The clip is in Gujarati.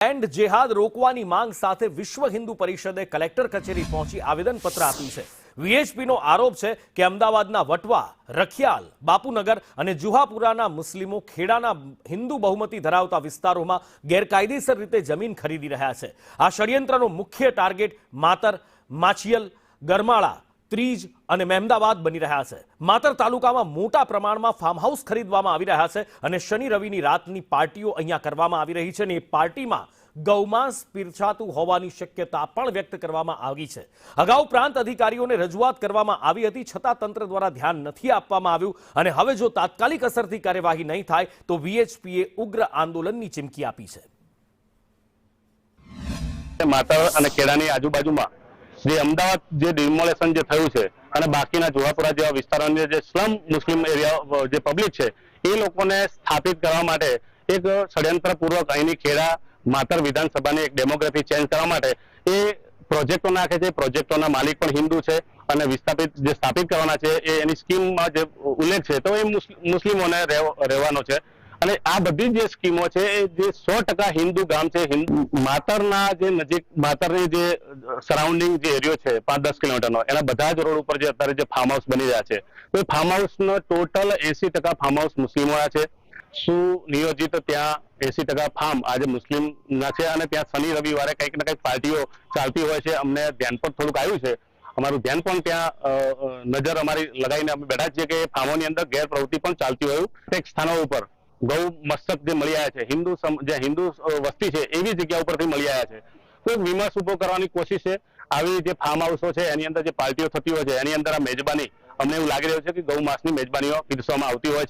એન્ડ જેહાદ રોકવાની માંગ સાથે વિશ્વ હિન્દુ પરિષદે કલેક્ટર કચેરી પહોંચી આવેદનપત્ર આપ્યું છે। વીએચપીનો આરોપ છે કે અમદાવાદના વટવા, રખિયાલ, બાપુનગર અને જુહાપુરાના મુસ્લિમો ખેડાના હિન્દુ બહુમતી ધરાવતા વિસ્તારોમાં ગેરકાયદેસર રીતે જમીન ખરીદી રહ્યા છે। આ ષડયંત્રનો મુખ્ય ટાર્ગેટ માતર, માછિયલ, ગરમાળા, ત્રીજ અને મહેમદાવાદ બની રહ્યા છે। માતર તાલુકામાં મોટા પ્રમાણમાં ફાર્મ હાઉસ ખરીદવામાં આવી રહ્યા છે અને શનિ રવિની રાતની પાર્ટીઓ અહીંયા કરવામાં આવી રહી છે અને એ પાર્ટીમાં ગૌમાંસ પીરસાતું હોવાની શક્યતા પણ વ્યક્ત કરવામાં આવી છે। અગાઉ પ્રાંત અધિકારીઓને રજૂઆત કરવામાં આવી હતી, છતાં તંત્ર દ્વારા ધ્યાન નથી આપવામાં આવ્યું અને હવે જો તાત્કાલિક અસરથી કાર્યવાહી નહીં થાય તો વીએચપીએ ઉગ્ર આંદોલનની ચીમકી આપી છે। માતર અને ખેડાની આજુબાજુમાં જે અમદાવાદ જે ડિમોલેશન જે થયું છે અને બાકીના જુહાપુરા જેવા વિસ્તારોની જે સ્લમ મુસ્લિમ એરિયા જે પબ્લિક છે એ લોકોને સ્થાપિત કરવા માટે એક ષડયંત્રપૂર્વક અહીંની ખેડા માતર વિધાનસભાની એક ડેમોગ્રાફી ચેન્જ કરવા માટે એ પ્રોજેક્ટો નાખે છે। પ્રોજેક્ટોના માલિક પણ હિન્દુ છે અને જે સ્થાપિત કરવાના છે એ એની સ્કીમમાં જે ઉલ્લેખ છે તો એ મુસ્લિમોને રહેવાનો છે અને આ બધી જે સ્કીમો છે એ જે 100% હિન્દુ ગામ છે। માતરના જે નજીક માતરની જે સરાઉન્ડિંગ જે એરિયો છે 5-10 કિલોમીટરનો એના બધા જ રોડ ઉપર જે અત્યારે જે ફાર્મ હાઉસ બની રહ્યા છે તો એ ફાર્મ હાઉસનો ટોટલ 80% ફાર્મ હાઉસ મુસ્લિમોના છે। સુનિયોજિત ત્યાં 80% ફાર્મ આજે મુસ્લિમના છે અને ત્યાં શનિ રવિવારે કંઈક ને કંઈક પાર્ટીઓ ચાલતી હોય છે। અમને ધ્યાન પર થોડુંક આવ્યું છે, અમારું ધ્યાન પણ ત્યાં નજર અમારી લગાવીને અમે બેઠા છીએ કે ફાર્મોની અંદર ગેરપ્રવૃત્તિ પણ ચાલતી હોય કંઈક સ્થાનો ઉપર ગૌ મસ્તક જે મળી આવ્યા છે હિન્દુ વસ્તી છે એવી જગ્યા ઉપરથી મળી આવ્યા છે તો એક વિમર્શ ઉભો કરવાની કોશિશ છે। આવી જે ફાર્મ હાઉસો છે એની અંદર જે પાર્ટીઓ થતી હોય છે એની અંદર આ મેજબાની અમને એવું લાગી રહ્યું છે કે ગૌ માસની મેજબાનીઓ પીરસવામાં આવતી હોય છે।